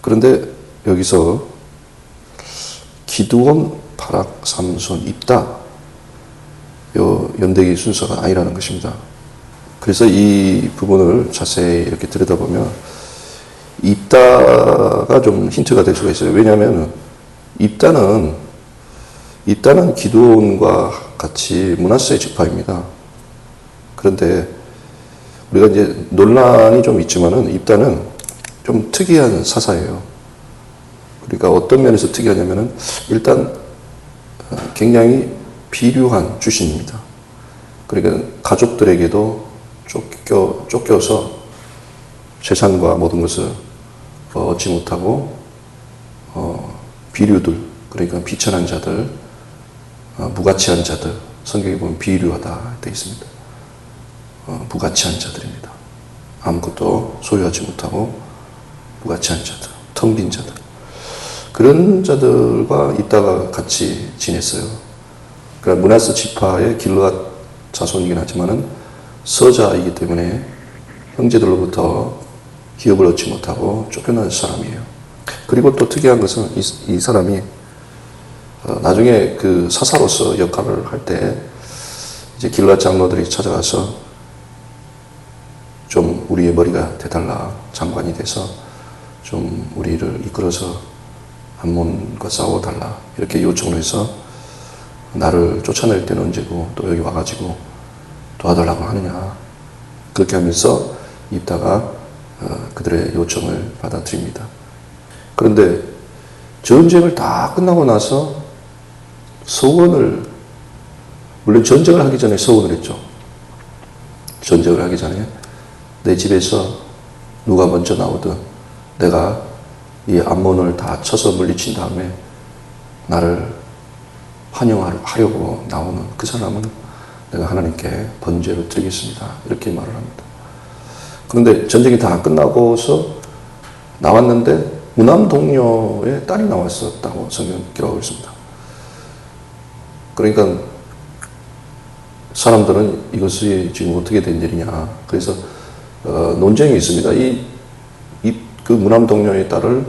그런데 여기서 기드온, 바락, 삼손, 입다, 요 연대기 순서가 아니라는 것입니다. 그래서 이 부분을 자세히 이렇게 들여다보면 입다가 좀 힌트가 될 수가 있어요. 왜냐하면 입다는 기드온과 같이 므낫세 지파입니다. 그런데 우리가 이제 논란이 좀 있지만은 입다는 좀 특이한 사사예요. 그러니까 어떤 면에서 특이하냐면은 일단 굉장히 비류한 출신입니다. 그러니까 가족들에게도 쫓겨서 재산과 모든 것을 얻지 못하고 비류들, 그러니까 비천한 자들, 무가치한 자들, 성경에 보면 비류하다 되어 있습니다. 무가치한 자들입니다. 아무것도 소유하지 못하고 무가치한 자들, 텅 빈 자들, 그런 자들과 있다가 같이 지냈어요. 그러니까 므낫세 지파의 길르앗 자손이긴 하지만은 서자이기 때문에 형제들로부터 기업을 얻지 못하고 쫓겨난 사람이에요. 그리고 또 특이한 것은 이 사람이 나중에 그 사사로서 역할을 할 때 이제 길르앗 장로들이 찾아가서 좀 우리의 머리가 되달라, 장관이 돼서 좀 우리를 이끌어서 암몬과 싸워달라 이렇게 요청을 해서 나를 쫓아낼 때는 언제고 또 여기 와가지고 도와달라고 하느냐, 그렇게 하면서 입다가 그들의 요청을 받아들입니다. 그런데 전쟁을 다 끝나고 나서 서원을, 물론 전쟁을 하기 전에 서원을 했죠. 전쟁을 하기 전에 내 집에서 누가 먼저 나오든 내가 이 암몬을 다 쳐서 물리친 다음에 나를 환영하려고 나오는 그 사람은 내가 하나님께 번제를 드리겠습니다, 이렇게 말을 합니다. 그런데 전쟁이 다 끝나고서 나왔는데 무남 동료의 딸이 나왔었다고 성경 기록하고 있습니다. 그러니까 사람들은 이것이 지금 어떻게 된 일이냐, 그래서 논쟁이 있습니다. 그 무남 동료의 딸을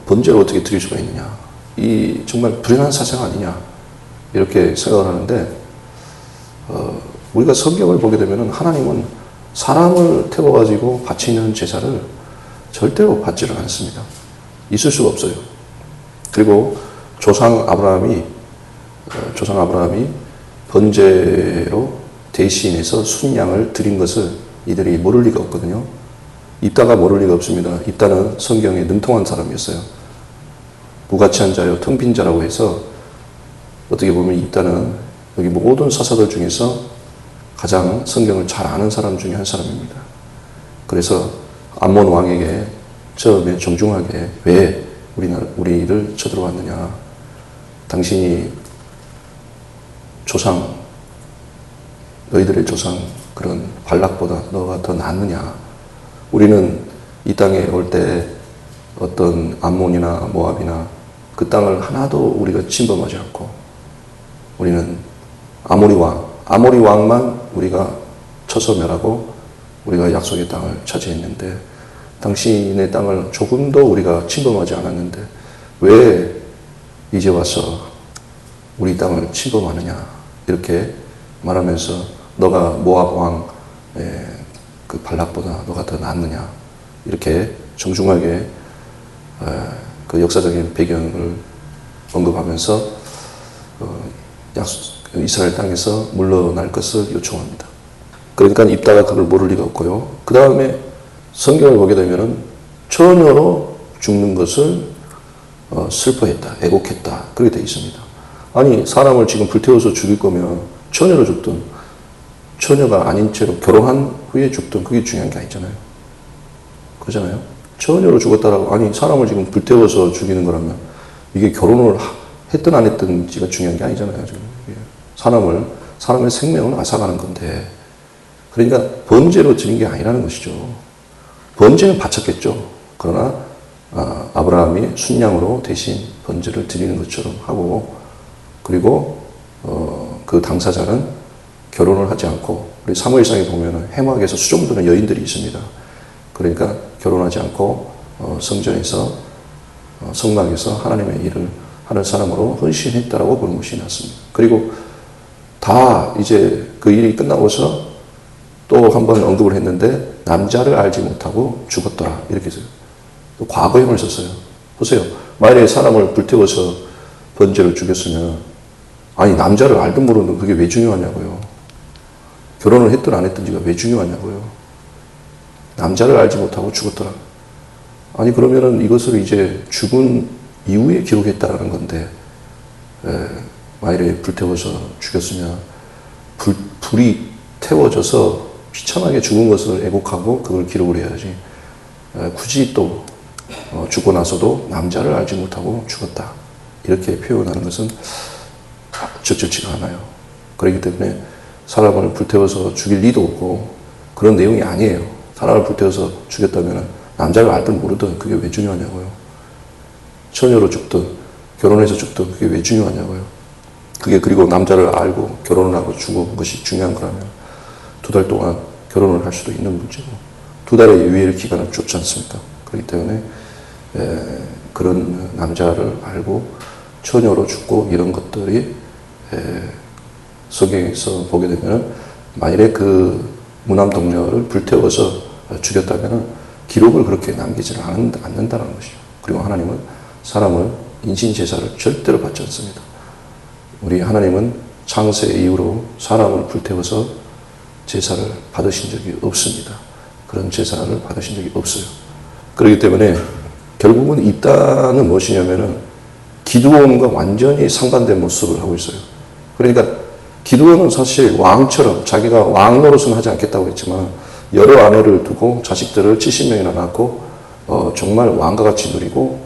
번제를 어떻게 드릴 수가 있느냐, 이 정말 불행한 사상 아니냐, 이렇게 생각을 하는데 우리가 성경을 보게 되면 하나님은 사람을 태워가지고 바치는 제사를 절대로 받지를 않습니다. 있을 수가 없어요. 그리고 조상 아브라함이 번제로 대신해서 순양을 드린 것을 이들이 모를 리가 없거든요. 입다가 모를 리가 없습니다. 입다는 성경에 능통한 사람이었어요. 무가치한 자요, 텅 빈 자라고 해서 어떻게 보면 입다는 여기 모든 사사들 중에서 가장 성경을 잘 아는 사람 중에 한 사람입니다. 그래서 암몬 왕에게 처음에 정중하게 왜 우리를 쳐들어왔느냐, 당신이 너희들의 조상 그런 발락보다 너가 더 낫느냐, 우리는 이 땅에 올 때 어떤 암몬이나 모압이나 그 땅을 하나도 우리가 침범하지 않고 우리는 아모리 왕만 우리가 쳐서 멸하고 우리가 약속의 땅을 차지했는데 당신의 땅을 조금도 우리가 침범하지 않았는데 왜 이제 와서 우리 땅을 침범하느냐, 이렇게 말하면서 너가 모압 왕의 그 발락보다 너가 더 낫느냐, 이렇게 정중하게 그 역사적인 배경을 언급하면서 이스라엘 땅에서 물러날 것을 요청합니다. 그러니까 입다가 그걸 모를 리가 없고요. 그 다음에 성경을 보게 되면은 처녀로 죽는 것을 슬퍼했다, 애곡했다, 그렇게 되어 있습니다. 아니, 사람을 지금 불태워서 죽일 거면 처녀로 죽든 처녀가 아닌 채로 결혼한 후에 죽든 그게 중요한 게 아니잖아요. 그러잖아요. 처녀로 죽었다라고, 아니 사람을 지금 불태워서 죽이는 거라면 이게 결혼을 했든 안 했든지가 중요한 게 아니잖아요. 지금 사람의 생명을 앗아가는 건데, 그러니까 번제로 드린 게 아니라는 것이죠. 번제는 바쳤겠죠. 그러나 아브라함이 순양으로 대신 번제를 드리는 것처럼 하고, 그리고 그 당사자는 결혼을 하지 않고, 우리 사무엘상에 보면 해막에서 수종드는 여인들이 있습니다. 그러니까 결혼하지 않고 성전에서 성막에서 하나님의 일을 하는 사람으로 헌신했다라고 보는 것이 낫습니다. 그리고 다 이제 그 일이 끝나고서 또 한 번 언급을 했는데 남자를 알지 못하고 죽었더라 이렇게 써요. 또 과거형을 썼어요. 보세요. 만약에 사람을 불태워서 번제로 죽였으면 아니 남자를 알든 모르든 그게 왜 중요하냐고요. 결혼을 했든 안 했든지가 왜 중요하냐고요. 남자를 알지 못하고 죽었더라. 아니 그러면은 이것을 이제 죽은 이후에 기록했다라는 건데 만일에 불태워서 죽였으면 불이 태워져서 비참하게 죽은 것을 애곡하고 그걸 기록을 해야지. 굳이 또 죽고 나서도 남자를 알지 못하고 죽었다 이렇게 표현하는 것은 적절치가 않아요. 그렇기 때문에 사람을 불태워서 죽일 리도 없고 그런 내용이 아니에요. 사람을 불태워서 죽였다면 남자를 알든 모르든 그게 왜 중요하냐고요. 처녀로 죽든 결혼해서 죽든 그게 왜 중요하냐고요. 그게 그리고 남자를 알고 결혼을 하고 죽은 것이 중요한 거라면 2달 동안 결혼을 할 수도 있는 문제고 2달의 유예 기간을 줬지 않습니까? 그렇기 때문에 그런 남자를 알고 처녀로 죽고 이런 것들이 성경에서 보게 되면 만일에 그 무남 동녀를 불태워서 죽였다면 기록을 그렇게 남기지는 않는다는 것이죠. 그리고 하나님은 사람을 인신제사를 절대로 받지 않습니다. 우리 하나님은 창세 이후로 사람을 불태워서 제사를 받으신 적이 없습니다. 그런 제사를 받으신 적이 없어요. 그렇기 때문에 결국은 입단은 무엇이냐면은 기드온과 완전히 상반된 모습을 하고 있어요. 그러니까 기드온은 사실 왕처럼 자기가 왕 노릇은 하지 않겠다고 했지만 여러 아내를 두고 자식들을 70명이나 낳고 정말 왕과 같이 누리고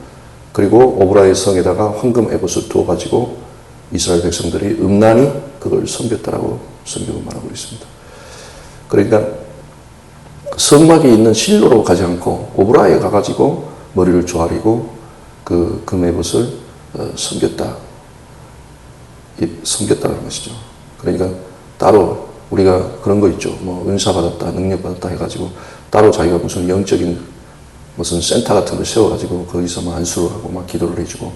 그리고 오브라의 성에다가 황금 에봇을 두어가지고 이스라엘 백성들이 음란히 그걸 섬겼다라고 성경은 말하고 있습니다. 그러니까 성막에 있는 실로로 가지 않고 오브라에 가가지고 머리를 조아리고 그 금에봇을 섬겼다는 것이죠. 그러니까 따로 우리가 그런 거 있죠. 뭐 은사 받았다, 능력 받았다 해가지고 따로 자기가 무슨 영적인 무슨 센터 같은 걸 세워가지고 거기서 막 안수를 하고 막 기도를 해주고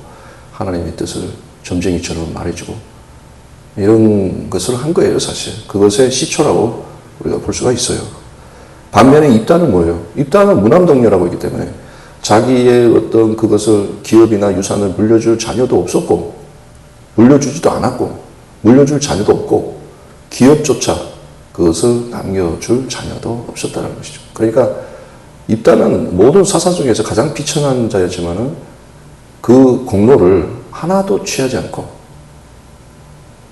하나님의 뜻을 점쟁이처럼 말해주고 이런 것을 한 거예요, 사실. 그것의 시초라고 우리가 볼 수가 있어요. 반면에 입단은 뭐예요? 입단은 무남동녀라고 있기 때문에 자기의 어떤 그것을 기업이나 유산을 물려줄 자녀도 없었고 물려주지도 않았고 물려줄 자녀도 없고 기업조차 그것을 남겨줄 자녀도 없었다는 것이죠. 그러니까 입단은 모든 사사 중에서 가장 비천한 자였지만은 그 공로를 하나도 취하지 않고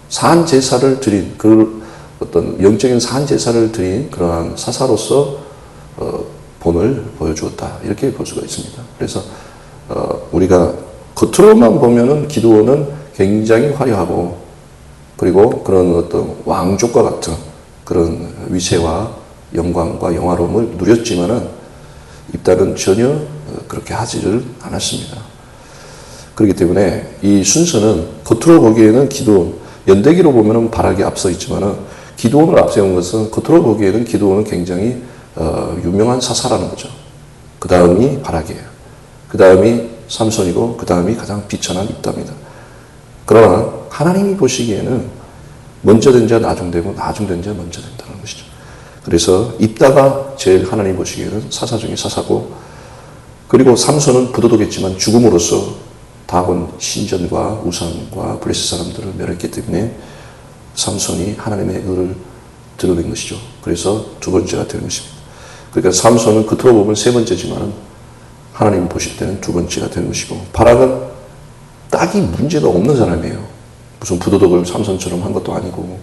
산 제사를 드린 그 어떤 영적인 산 제사를 드린 그러한 사사로서 본을 보여주었다 이렇게 볼 수가 있습니다. 그래서 우리가 겉으로만 보면은 기드온은 굉장히 화려하고 그리고 그런 어떤 왕족과 같은 그런 위세와 영광과 영화로움을 누렸지만은 입단은 전혀 그렇게 하지를 않았습니다. 그렇기 때문에 이 순서는 겉으로 보기에는 기드온, 연대기로 보면은 바락이 앞서 있지만은 기드온을 앞세운 것은 겉으로 보기에는 기드온은 굉장히 유명한 사사라는 거죠. 그 다음이 바락이에요. 그 다음이 삼손이고 그 다음이 가장 비천한 입다입니다. 그러나 하나님이 보시기에는 먼저 된 자 나중되고 나중된 자 먼저 된다는 것이죠. 그래서 입다가 제일 하나님 보시기에는 사사 중에 사사고 그리고 삼손은 부도덕했지만 죽음으로써 다곤 신전과 우상과 블레셋 사람들을 멸했기 때문에 삼손이 하나님의 의를 드러낸 것이죠. 그래서 두 번째가 되는 것입니다. 그러니까 삼손은 겉으로 보면 세 번째지만 하나님 보실 때는 두 번째가 되는 것이고 바락은 딱히 문제가 없는 사람이에요. 무슨 부도덕을 삼손처럼 한 것도 아니고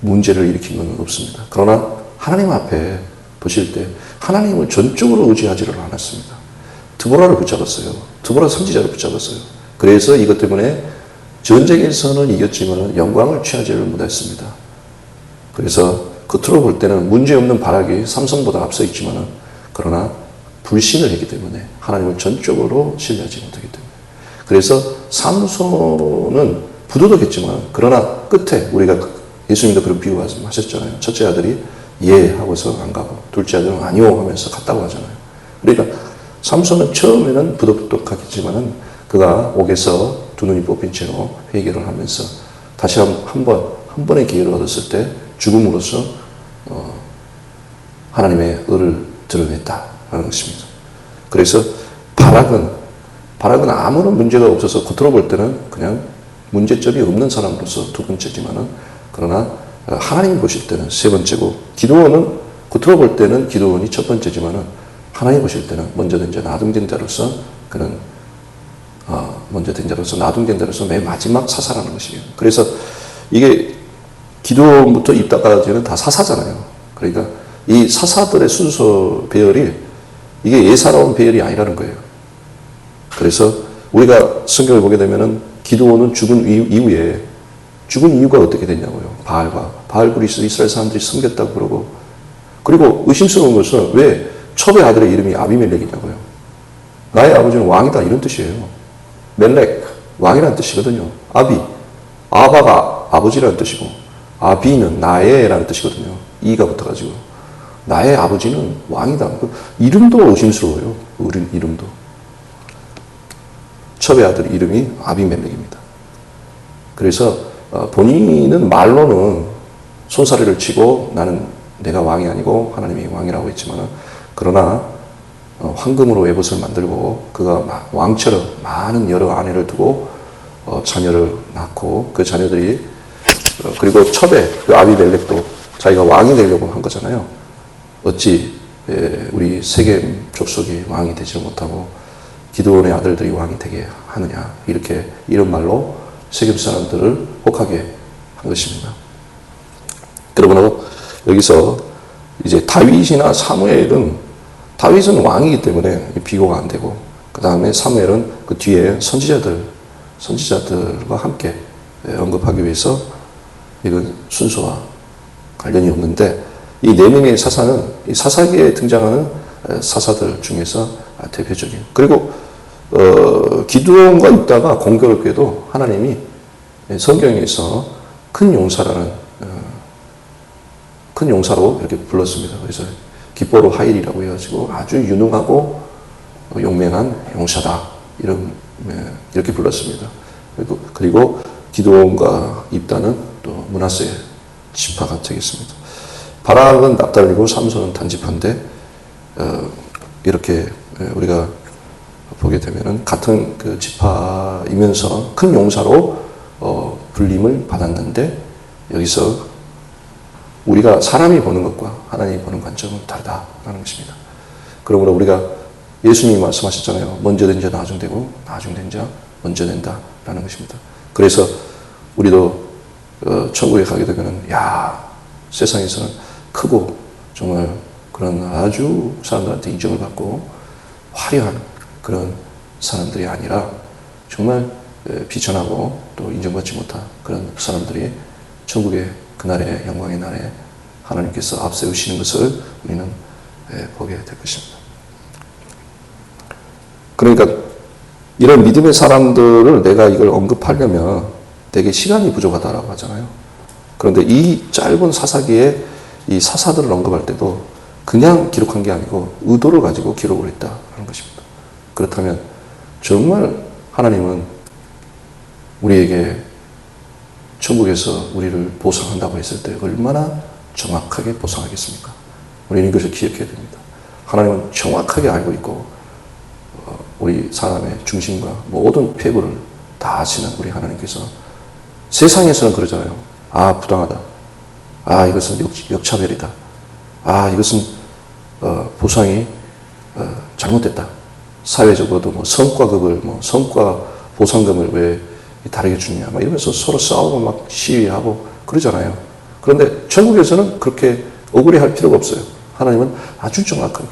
문제를 일으킨 건 없습니다. 그러나 하나님 앞에 보실 때 하나님을 전적으로 의지하지를 않았습니다. 드보라를 붙잡았어요. 드보라 선지자를 붙잡았어요. 그래서 이것 때문에 전쟁에서는 이겼지만 영광을 취하지를 못했습니다. 그래서 겉으로 볼 때는 문제없는 바락이 삼손보다 앞서 있지만 그러나 불신을 했기 때문에 하나님을 전적으로 신뢰하지 못하기 때문에 그래서 삼손은 부도덕했지만 그러나 끝에 우리가 예수님도 그런 비유 말씀하셨잖아요. 첫째 아들이 예 하고서 안 가고 둘째 아들은 아니요 하면서 갔다고 하잖아요. 그러니까 삼손은 처음에는 부덕부덕하겠지만은 그가 옥에서 두 눈이 뽑힌 채로 회개를 하면서 다시 한 번의 기회를 얻었을 때 죽음으로써 하나님의 의를 드러냈다라는 것입니다. 그래서 바락은 아무런 문제가 없어서 겉으로 볼 때는 그냥 문제점이 없는 사람으로서 두 번째지만은 그러나 하나님 보실 때는 세 번째고, 기드온은 겉으로 볼 때는 기드온이 첫 번째지만은 하나님 보실 때는 먼저 된 자, 나둥된 자로서 그는 먼저 된 자로서 나둥된 자로서 맨 마지막 사사라는 것이에요. 그래서 이게 기드온부터 입다까지는 다 사사잖아요. 그러니까 이 사사들의 순서 배열이 이게 예사로운 배열이 아니라는 거예요. 그래서 우리가 성경을 보게 되면은 기드온은 죽은 이후에 죽은 이유가 어떻게 됐냐고요. 바알굴이 이스라엘 사람들이 섬겼다고 그러고, 그리고 의심스러운 것은 왜 첩의 아들의 이름이 아비멜렉이냐고요. 나의 아버지는 왕이다 이런 뜻이에요. 멜렉 왕이라는 뜻이거든요. 아바가 아버지라는 뜻이고 아비는 나의라는 뜻이거든요. 이가 붙어가지고 나의 아버지는 왕이다. 이름도 의심스러워요. 이름도. 첩의 아들 이름이 아비멜렉입니다. 그래서 본인은 말로는 손사래를 치고 나는 내가 왕이 아니고 하나님이 왕이라고 했지만, 그러나 황금으로 에봇을 만들고 그가 왕처럼 많은 여러 아내를 두고 자녀를 낳고 그 자녀들이 그리고 첩의 그 아비멜렉도 자기가 왕이 되려고 한 거잖아요. 어찌 우리 세겜 족속이 왕이 되지 못하고 기드온의 아들들이 왕이 되게 하느냐, 이렇게 이런 말로 세겜 사람들을 혹하게 한 것입니다. 그러므로 여기서 이제 다윗이나 사무엘은, 다윗은 왕이기 때문에 비교가 안 되고, 그 다음에 사무엘은 그 뒤에 선지자들과 함께 언급하기 위해서 이건 순서와 관련이 없는데, 이 네 명의 사사는 이 사사기에 등장하는 사사들 중에서 대표적인, 그리고 기드온과 입다가 공교롭게도 하나님이 성경에서 큰 용사로 이렇게 불렀습니다. 그래서 기뻐로 하일이라고 해가지고 아주 유능하고 용맹한 용사다 이렇게 불렀습니다. 그리고 기드온과 입다는 또 므낫세 지파가 되겠습니다. 바락은 납달리고 삼손은 단지파인데 이렇게 우리가 보게 되면은 같은 그 지파이면서 큰 용사로 불림을 받았는데, 여기서 우리가 사람이 보는 것과 하나님이 보는 관점은 다르다라는 것입니다. 그러므로 우리가 예수님이 말씀하셨잖아요. 먼저 된 자 나중되고 나중된 자 먼저 된다라는 것입니다. 그래서 우리도 천국에 가게 되면은 세상에서는 크고 정말 그런 아주 사람들한테 인정을 받고 화려한 그런 사람들이 아니라 정말 비천하고 또 인정받지 못한 그런 사람들이 천국의 그날의 영광의 날에 하나님께서 앞세우시는 것을 우리는 보게 될 것입니다. 그러니까 이런 믿음의 사람들을 내가 이걸 언급하려면 되게 시간이 부족하다라고 하잖아요. 그런데 이 짧은 사사기에 이 사사들을 언급할 때도 그냥 기록한 게 아니고 의도를 가지고 기록을 했다는 것입니다. 그렇다면 정말 하나님은 우리에게 천국에서 우리를 보상한다고 했을 때 얼마나 정확하게 보상하겠습니까? 우리는 이것을 기억해야 됩니다. 하나님은 정확하게 알고 있고 우리 사람의 중심과 모든 폐부를 다 아시는 우리 하나님께서 세상에서는 그러잖아요. 부당하다. 이것은 역차별이다. 이것은 보상이 잘못됐다. 사회적으로도 성과급을 성과 보상금을 왜 다르게 주냐 이러면서 서로 싸우고 막 시위하고 그러잖아요. 그런데 천국에서는 그렇게 억울해할 필요가 없어요. 하나님은 아주 정확하게,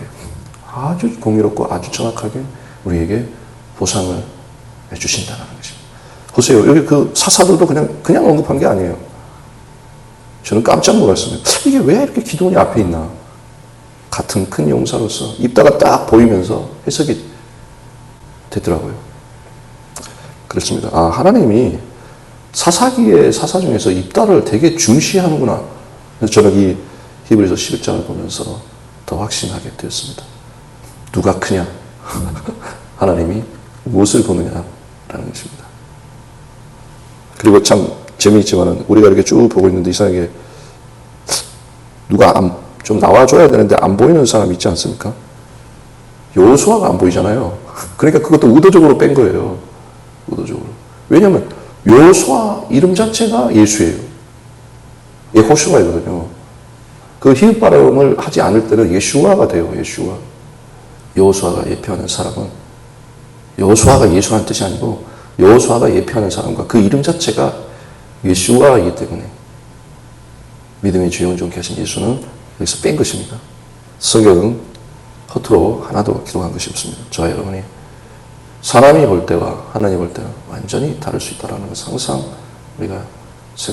아주 공의롭고 아주 정확하게 우리에게 보상을 해주신다는 것입니다. 보세요. 여기 그 사사들도 그냥 언급한 게 아니에요. 저는 깜짝 놀랐습니다. 이게 왜 이렇게 기도원이 앞에 있나? 같은 큰 용사로서 입다가 딱 보이면서 해석이 되더라고요. 그렇습니다. 하나님이 사사기의 사사 중에서 입다를 되게 중시하는구나. 그래서 저는 이 히브리서 11장을 보면서 더 확신하게 되었습니다. 누가 크냐? 하나님이 무엇을 보느냐라는 것입니다. 그리고 참 재미있지만은 우리가 이렇게 쭉 보고 있는데 이상하게 누가 좀 나와줘야 되는데 안 보이는 사람 있지 않습니까? 여호수아가 안 보이잖아요. 그러니까 그것도 의도적으로 뺀 거예요. 의도적으로. 왜냐하면 여호수아 이름 자체가 예수예요. 예호슈아이거든요. 그 히읗 발음을 하지 않을 때는 예슈아가 돼요. 예슈아. 여호수아가 예표하는 사람은 여호수아가 예수라는 뜻이 아니고 여호수아가 예표하는 사람과 그 이름 자체가 예슈아이기 때문에 믿음의 주 영존케 하신 예수는 여기서 뺀 것입니다. 성경은 허투루 하나도 기록한 것이 없습니다. 저와 여러분이 사람이 볼 때와 하나님 볼 때는 완전히 다를 수 있다는 것을 항상 우리가